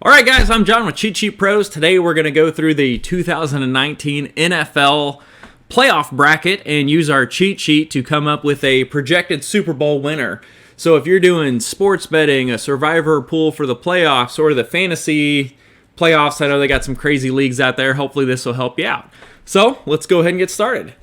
Alright guys, I'm John with CheatSheetPros. Today we're going to go through the 2019 NFL playoff bracket and use our cheat sheet to come up with a projected Super Bowl winner. So if you're doing sports betting, a survivor pool for the playoffs, or the fantasy playoffs, I know they got some crazy leagues out there. Hopefully this will help you out. So let's go ahead and get started.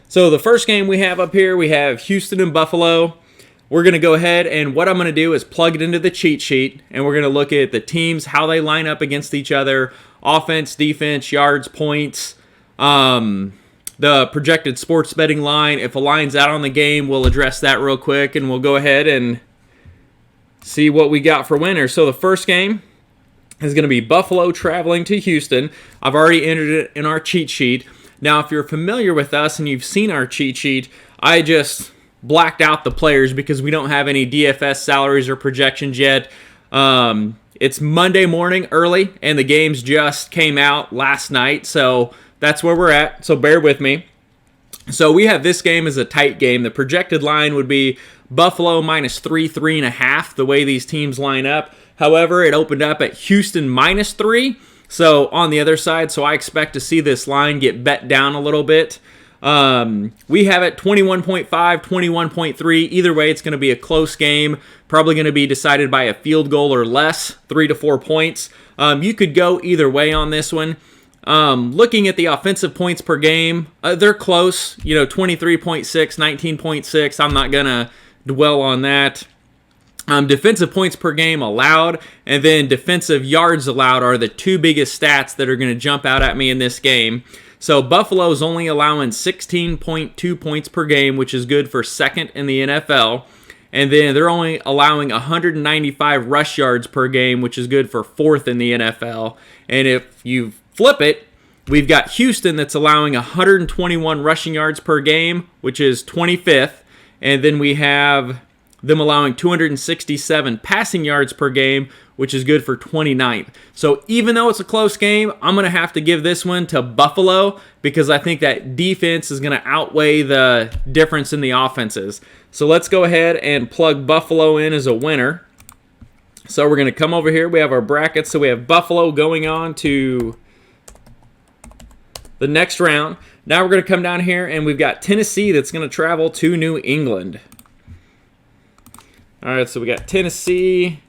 So the first game we have up here, we have Houston and Buffalo. We're going to go ahead and what I'm going to do is plug it into the cheat sheet, and we're going to look at the teams, how they line up against each other, offense, defense, yards, points, the projected sports betting line. If a line's out on the game, we'll address that real quick, and we'll go ahead and see what we got for winners. So the first game is going to be Buffalo traveling to Houston. I've already entered it in our cheat sheet. Now, if you're familiar with us and you've seen our cheat sheet, I just blacked out the players because we don't have any DFS salaries or projections yet. It's Monday morning early, and the games just came out last night, so that's where we're at, so bear with me. So we have this game as a tight game. The projected line would be Buffalo -3, 3.5, the way these teams line up. However, it opened up at Houston -3, so on the other side, so I expect to see this line get bet down a little bit. We have it 21.5, 21.3. Either way, it's going to be a close game. Probably going to be decided by a field goal or less, 3 to 4 points. You could go either way on this one. Looking at the offensive points per game, they're close. 23.6, 19.6. I'm not going to dwell on that. Defensive points per game allowed, and then defensive yards allowed are the two biggest stats that are going to jump out at me in this game. So Buffalo's only allowing 16.2 points per game, which is good for second in the NFL. And then they're only allowing 195 rush yards per game, which is good for fourth in the NFL. And if you flip it, we've got Houston that's allowing 121 rushing yards per game, which is 25th. And then we have them allowing 267 passing yards per game, which is good for 29th. So even though it's a close game, I'm going to have to give this one to Buffalo because I think that defense is going to outweigh the difference in the offenses. So let's go ahead and plug Buffalo in as a winner. So we're going to come over here. We have our brackets. So we have Buffalo going on to the next round. Now we're going to come down here, and we've got Tennessee that's going to travel to New England. All right, so we got Tennessee,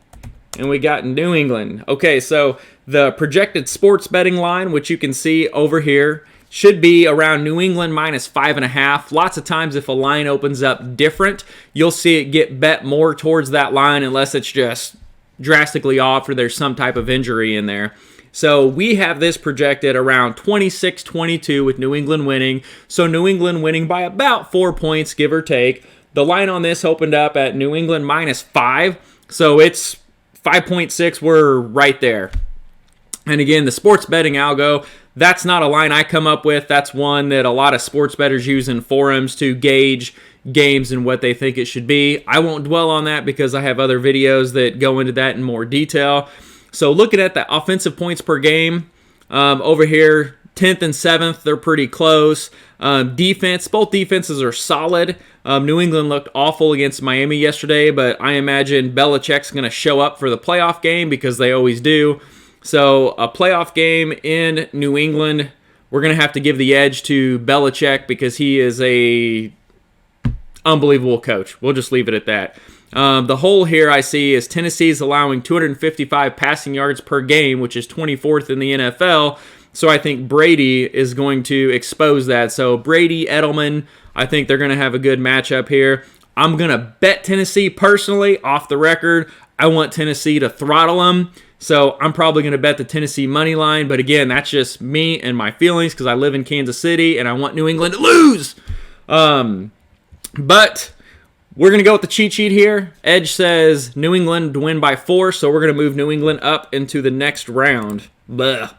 and we got New England. Okay, so the projected sports betting line, which you can see over here, should be around New England -5.5. Lots of times if a line opens up different, you'll see it get bet more towards that line unless it's just drastically off or there's some type of injury in there. So we have this projected around 26-22 with New England winning. So New England winning by about 4 points, give or take. The line on this opened up at New England -5, so it's 5.6. We're right there. And again, the sports betting algo, that's not a line I come up with. That's one that a lot of sports bettors use in forums to gauge games and what they think it should be. I won't dwell on that because I have other videos that go into that in more detail. So looking at the offensive points per game, over here, 10th and 7th, they're pretty close. Defense, both defenses are solid. New England looked awful against Miami yesterday, but I imagine Belichick's going to show up for the playoff game because they always do. So a playoff game in New England, we're going to have to give the edge to Belichick because he is a unbelievable coach. We'll just leave it at that. The hole here I see is Tennessee's allowing 255 passing yards per game, which is 24th in the NFL. So I think Brady is going to expose that. So Brady, Edelman, I think they're going to have a good matchup here. I'm going to bet Tennessee personally, off the record. I want Tennessee to throttle them. So I'm probably going to bet the Tennessee money line. But again, that's just me and my feelings because I live in Kansas City and I want New England to lose. But we're going to go with the cheat sheet here. Edge says New England to win by 4. So we're going to move New England up into the next round. Blech.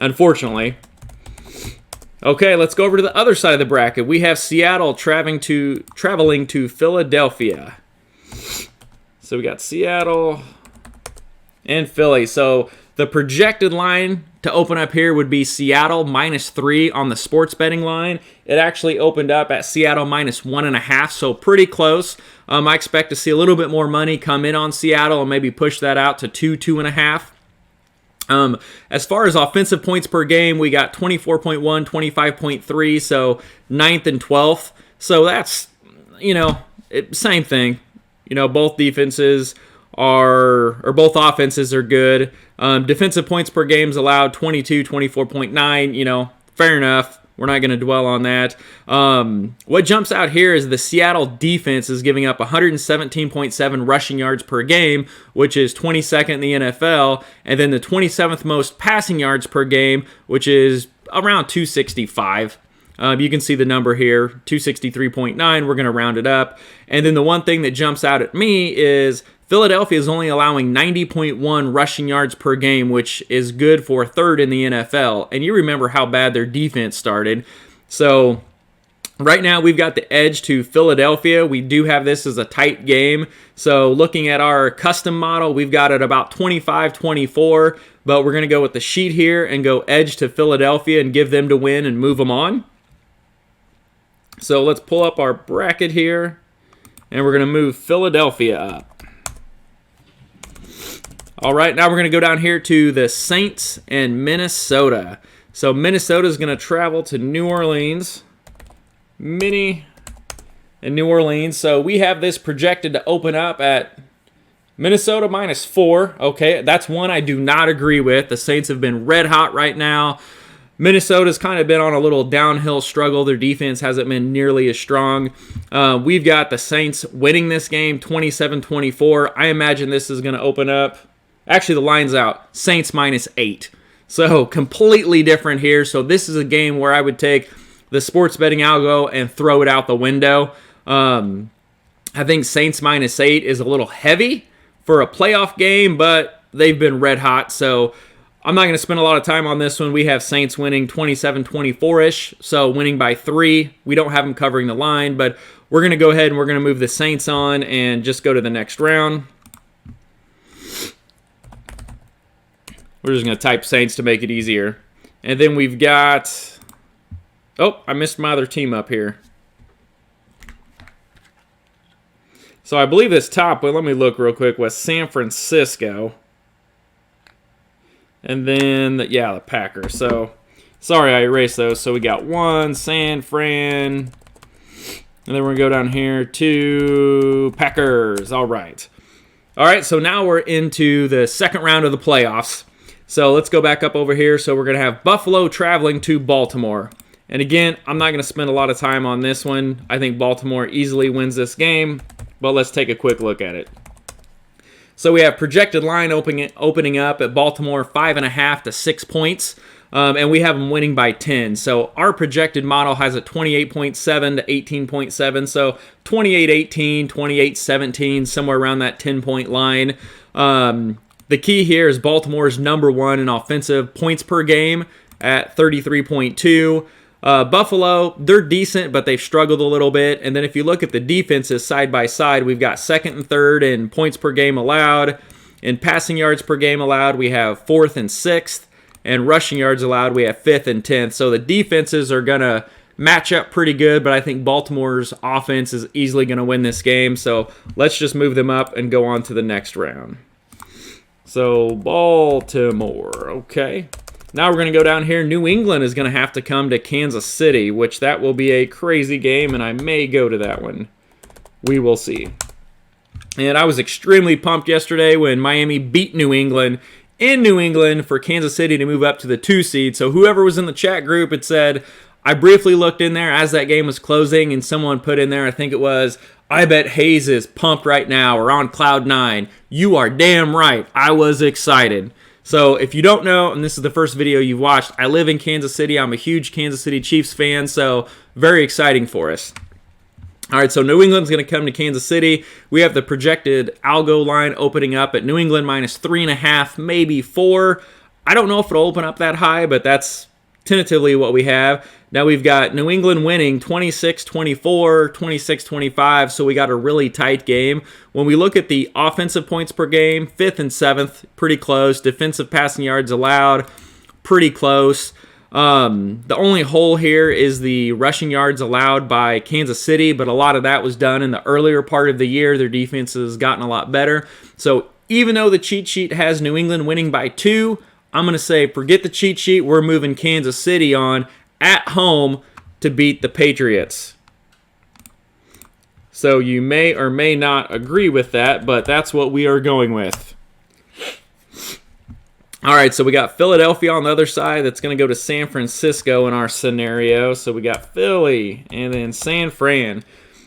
Unfortunately. Okay, let's go over to the other side of the bracket. We have Seattle traveling to Philadelphia. So we got Seattle and Philly. So the projected line to open up here would be Seattle -3 on the sports betting line. It actually opened up at Seattle -1.5, so pretty close. I expect to see a little bit more money come in on Seattle and maybe push that out to 2.5. As far as offensive points per game, we got 24.1, 25.3, so 9th and 12th. So that's, same thing. Both defenses both offenses are good. Defensive points per games allowed 22, 24.9. Fair enough. We're not going to dwell on that. What jumps out here is the Seattle defense is giving up 117.7 rushing yards per game, which is 22nd in the NFL, and then the 27th most passing yards per game, which is around 265. You can see the number here, 263.9. We're going to round it up. And then the one thing that jumps out at me is Philadelphia is only allowing 90.1 rushing yards per game, which is good for third in the NFL. And you remember how bad their defense started. So right now we've got the edge to Philadelphia. We do have this as a tight game. So looking at our custom model, we've got it about 25-24. But we're going to go with the sheet here and go edge to Philadelphia and give them to win and move them on. So let's pull up our bracket here. And we're going to move Philadelphia up. All right, now we're going to go down here to the Saints and Minnesota. So Minnesota is going to travel to New Orleans. Minnie and New Orleans. So we have this projected to open up at Minnesota -4. Okay, that's one I do not agree with. The Saints have been red hot right now. Minnesota's kind of been on a little downhill struggle. Their defense hasn't been nearly as strong. We've got the Saints winning this game 27-24. I imagine this is going to open up. Actually, the line's out. Saints -8. So completely different here. So this is a game where I would take the sports betting algo and throw it out the window. I think Saints -8 is a little heavy for a playoff game, but they've been red hot. So I'm not going to spend a lot of time on this one. We have Saints winning 27-24-ish, so winning by 3. We don't have them covering the line, but we're going to go ahead and we're going to move the Saints on and just go to the next round. We're just going to type Saints to make it easier. And then we've got... Oh, I missed my other team up here. So I believe this top one, let me look real quick, was San Francisco. And then, the Packers. So, sorry I erased those. So we got 1, San Fran. And then we're going to go down here to Packers. All right. All right, so now we're into the second round of the playoffs. So let's go back up over here. So we're going to have Buffalo traveling to Baltimore. And again, I'm not going to spend a lot of time on this one. I think Baltimore easily wins this game. But let's take a quick look at it. So we have projected line opening up at Baltimore 5.5 to 6 points. And we have them winning by 10. So our projected model has a 28.7 to 18.7. So 28-18, 28-17, somewhere around that 10-point line. The key here is Baltimore's number 1 in offensive points per game at 33.2. Buffalo, they're decent, but they've struggled a little bit. And then if you look at the defenses side by side, we've got 2nd and 3rd in points per game allowed. In passing yards per game allowed, we have 4th and 6th. And rushing yards allowed, we have 5th and 10th. So the defenses are going to match up pretty good, but I think Baltimore's offense is easily going to win this game. So let's just move them up and go on to the next round. So Baltimore, okay. Now we're going to go down here. New England is going to have to come to Kansas City, which that will be a crazy game, and I may go to that one. We will see. And I was extremely pumped yesterday when Miami beat New England in New England for Kansas City to move up to the 2 seed. So whoever was in the chat group, it said, I briefly looked in there as that game was closing, and someone put in there, I think it was, I bet Haze is pumped right now or on cloud 9. You are damn right. I was excited. So if you don't know, and this is the first video you've watched, I live in Kansas City. I'm a huge Kansas City Chiefs fan, so very exciting for us. All right, so New England's going to come to Kansas City. We have the projected algo line opening up at New England -3.5, maybe 4. I don't know if it'll open up that high, but that's tentatively what we have. Now we've got New England winning 26-24, 26-25, so we got a really tight game. When we look at the offensive points per game, 5th and 7th, pretty close. Defensive passing yards allowed, pretty close. The only hole here is the rushing yards allowed by Kansas City, but a lot of that was done in the earlier part of the year. Their defense has gotten a lot better. So even though the cheat sheet has New England winning by 2, I'm going to say forget the cheat sheet. We're moving Kansas City on at home to beat the Patriots. So you may or may not agree with that, but that's what we are going with. All right, so we got Philadelphia on the other side. That's going to go to San Francisco in our scenario. So we got Philly and then San Fran.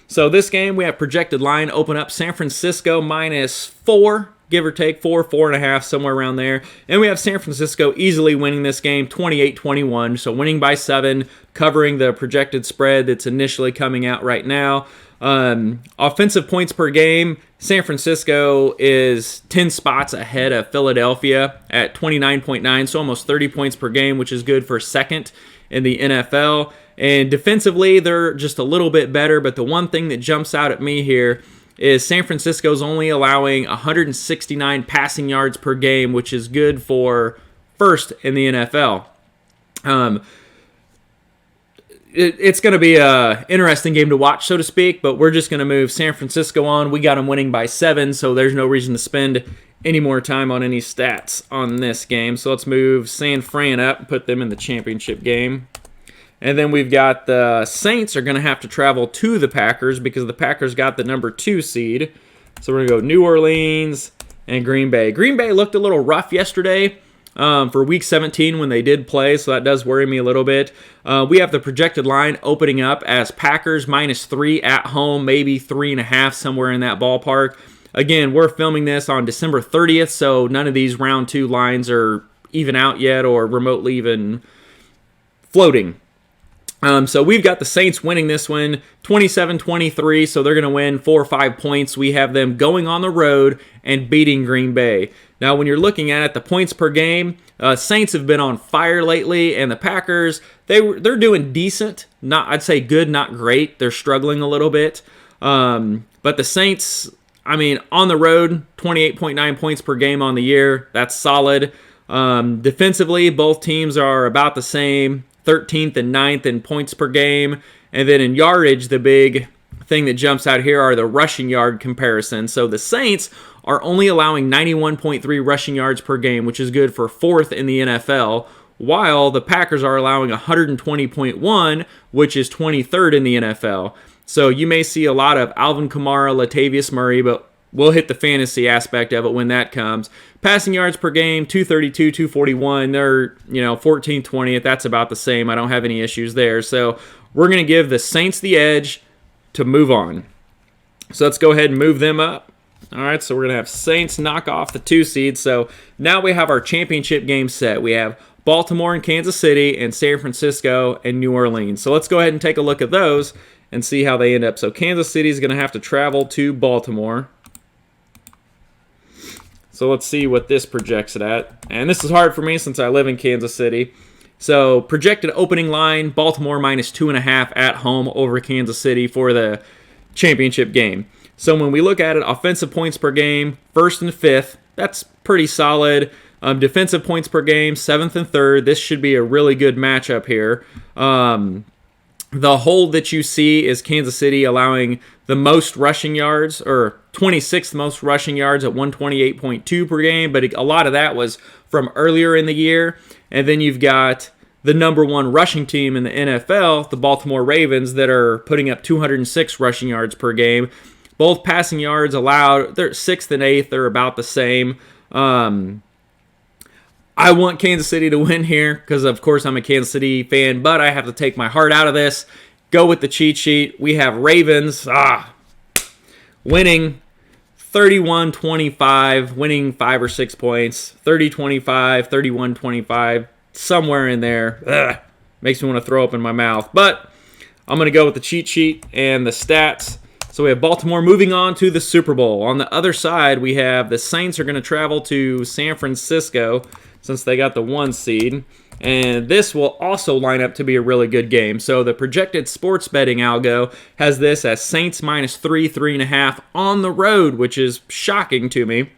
So this game, we have projected line open up San Francisco -4, give or take 4.5, somewhere around there. And we have San Francisco easily winning this game 28-21. So winning by 7, covering the projected spread that's initially coming out right now. Offensive points per game, San Francisco is 10 spots ahead of Philadelphia at 29.9, so almost 30 points per game, which is good for second in the NFL. And defensively, they're just a little bit better, but the one thing that jumps out at me here is San Francisco's only allowing 169 passing yards per game, which is good for first in the NFL. It's going to be an interesting game to watch, so to speak, but we're just going to move San Francisco on. We got them winning by 7, so there's no reason to spend any more time on any stats on this game. So let's move San Fran up and put them in the championship game. And then we've got the Saints are going to have to travel to the Packers because the Packers got the number 2 seed. So we're going to go New Orleans and Green Bay. Green Bay looked a little rough yesterday. For Week 17 when they did play, so that does worry me a little bit. We have the projected line opening up as Packers -3 at home, maybe 3.5, somewhere in that ballpark. Again, we're filming this on December 30th, so none of these round 2 lines are even out yet or remotely even floating. So we've got the Saints winning this one 27-23, so they're going to win 4 or 5 points. We have them going on the road and beating Green Bay. Now, when you're looking at it, the points per game, Saints have been on fire lately, and the Packers, they're doing decent. I'd say good, not great. They're struggling a little bit. But the Saints, I mean, on the road, 28.9 points per game on the year. That's solid. Defensively, both teams are about the same, 13th and 9th in points per game. And then in yardage, the big thing that jumps out here are the rushing yard comparisons. So the Saints are only allowing 91.3 rushing yards per game, which is good for 4th in the NFL, while the Packers are allowing 120.1, which is 23rd in the NFL. So you may see a lot of Alvin Kamara, Latavius Murray, but we'll hit the fantasy aspect of it when that comes. Passing yards per game, 232, 241. They're, 14th, 20th. That's about the same. I don't have any issues there. So we're going to give the Saints the edge to move on. So let's go ahead and move them up. All right, so we're going to have Saints knock off the 2 seed. So now we have our championship game set. We have Baltimore and Kansas City and San Francisco and New Orleans. So let's go ahead and take a look at those and see how they end up. So Kansas City is going to have to travel to Baltimore. So let's see what this projects it at. And this is hard for me since I live in Kansas City. So projected opening line, Baltimore -2.5 at home over Kansas City for the championship game. So when we look at it, offensive points per game, 1st and 5th, that's pretty solid. Defensive points per game, 7th and 3rd. This should be a really good matchup here. The hole that you see is Kansas City allowing the most rushing yards, or 26th most rushing yards at 128.2 per game, but a lot of that was from earlier in the year. And then you've got the number 1 rushing team in the NFL, the Baltimore Ravens, that are putting up 206 rushing yards per game. Both passing yards allowed, they're 6th and 8th, they're about the same. I want Kansas City to win here because, of course, I'm a Kansas City fan, but I have to take my heart out of this. Go with the cheat sheet. We have Ravens winning 31-25, winning 5 or 6 points, 30-25, 31-25, somewhere in there. Makes me want to throw up in my mouth. But I'm going to go with the cheat sheet and the stats. So we have Baltimore moving on to the Super Bowl. On the other side, we have the Saints are going to travel to San Francisco since they got the 1 seed. And this will also line up to be a really good game. So the projected sports betting algo has this as Saints -3, 3.5 on the road, which is shocking to me.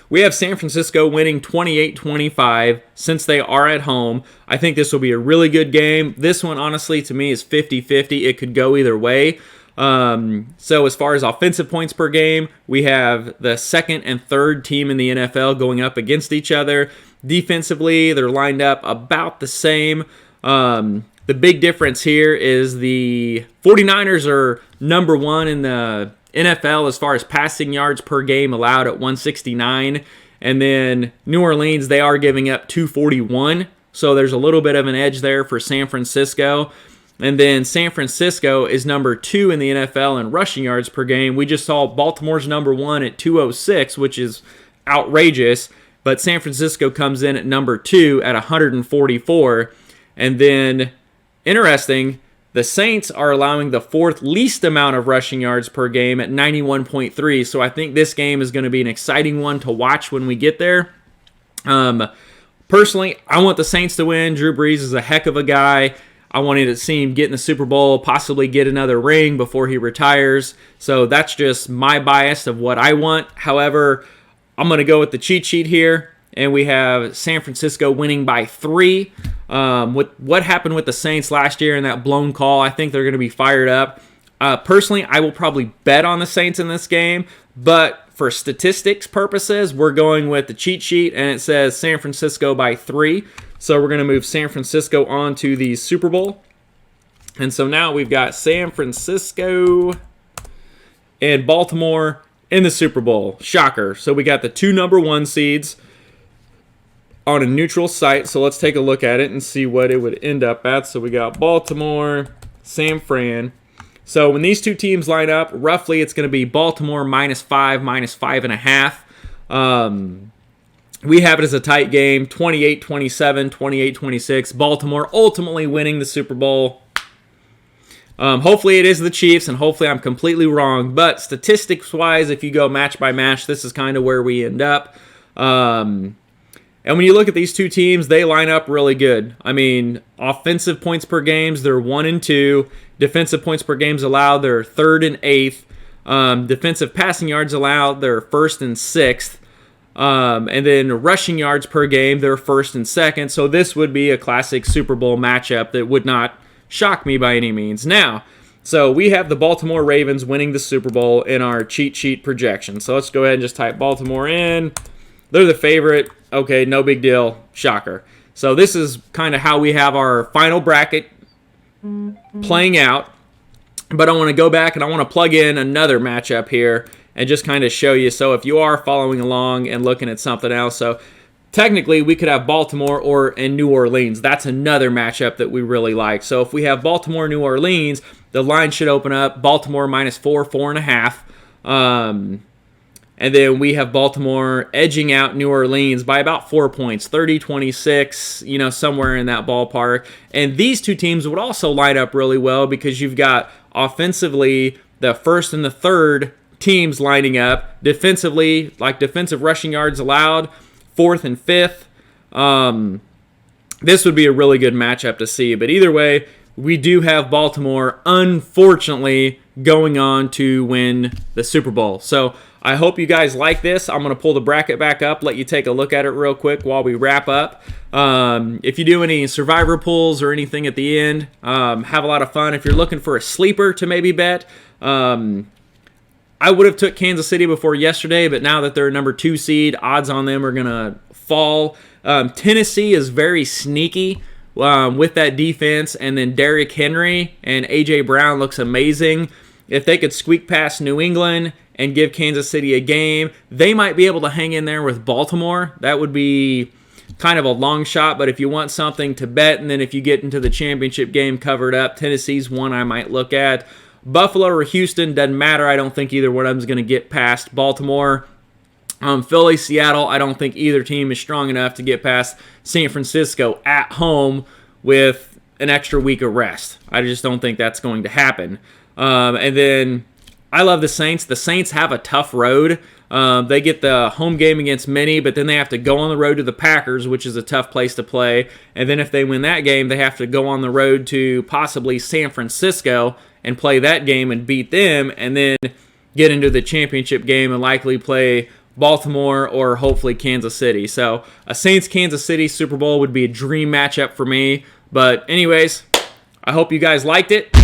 We have San Francisco winning 28-25 since they are at home. I think this will be a really good game. This one, honestly, to me is 50-50. It could go either way. So as far as offensive points per game, we have the second and third team in the NFL going up against each other. Defensively, they're lined up about the same. The big difference here is the 49ers are number one in the NFL as far as passing yards per game allowed at 169. And then New Orleans, they are giving up 241. So there's a little bit of an edge there for San Francisco. And then San Francisco is number 2 in the NFL in rushing yards per game. We just saw Baltimore's number 1 at 206, which is outrageous. But San Francisco comes in at number 2 at 144. And then, interesting, the Saints are allowing the 4th least amount of rushing yards per game at 91.3. So I think this game is going to be an exciting one to watch when we get there. Personally, I want the Saints to win. Drew Brees is a heck of a guy. I wanted to see him get in the Super Bowl, possibly get another ring before he retires. So that's just my bias of what I want. However, I'm going to go with the cheat sheet here. And we have San Francisco winning by 3. With what happened with the Saints last year and that blown call, I think they're going to be fired up. Personally, I will probably bet on the Saints in this game. But for statistics purposes, we're going with the cheat sheet. And it says San Francisco by 3. So we're going to move San Francisco on to the Super Bowl. And so now we've got San Francisco and Baltimore in the Super Bowl. Shocker. So we got the 2 number 1 seeds on a neutral site. So let's take a look at it and see what it would end up at. So we got Baltimore, San Fran. So when these two teams line up, roughly it's going to be Baltimore -5, -5.5. We have it as a tight game, 28-27, 28-26. Baltimore ultimately winning the Super Bowl. Hopefully it is the Chiefs, and hopefully I'm completely wrong. But statistics-wise, if you go match by match, this is kind of where we end up. And when you look at these two teams, they line up really good. I mean, offensive points per games, they're 1 and 2. Defensive points per games allowed, they're 3rd and 8th. Defensive passing yards allowed, they're 1st and 6th. And then rushing yards per game, they're 1st and 2nd. So this would be a classic Super Bowl matchup that would not shock me by any means. Now, so we have the Baltimore Ravens winning the Super Bowl in our cheat sheet projection. So let's go ahead and just type Baltimore in. They're the favorite. Okay, no big deal. Shocker. So this is kind of how we have our final bracket playing out. But I want to go back and I want to plug in another matchup here and just kind of show you. So if you are following along and looking at something else, so technically we could have Baltimore and New Orleans. That's another matchup that we really like. So if we have Baltimore, New Orleans, the line should open up Baltimore -4, 4.5. And then we have Baltimore edging out New Orleans by about 4 points, 30-26, somewhere in that ballpark. And these two teams would also line up really well because you've got offensively the 1st and the 3rd teams lining up. Defensively, like defensive rushing yards allowed, 4th and 5th. This would be a really good matchup to see. But either way, we do have Baltimore, unfortunately, going on to win the Super Bowl. So I hope you guys like this. I'm going to pull the bracket back up, let you take a look at it real quick while we wrap up. If you do any survivor pulls or anything at the end, have a lot of fun. If you're looking for a sleeper to maybe bet, I would have took Kansas City before yesterday, but now that they're a number 2 seed, odds on them are going to fall. Tennessee is very sneaky with that defense, and then Derrick Henry and A.J. Brown looks amazing. If they could squeak past New England and give Kansas City a game, they might be able to hang in there with Baltimore. That would be kind of a long shot, but if you want something to bet, and then if you get into the championship game covered up, Tennessee's one I might look at. Buffalo or Houston, doesn't matter. I don't think either one of them is going to get past Baltimore. Philly, Seattle, I don't think either team is strong enough to get past San Francisco at home with an extra week of rest. I just don't think that's going to happen. And then I love the Saints. The Saints have a tough road. They get the home game against many, but then they have to go on the road to the Packers, which is a tough place to play. And then if they win that game, they have to go on the road to possibly San Francisco and play that game and beat them, and then get into the championship game and likely play Baltimore or hopefully Kansas City. So a Saints-Kansas City Super Bowl would be a dream matchup for me. But anyways, I hope you guys liked it.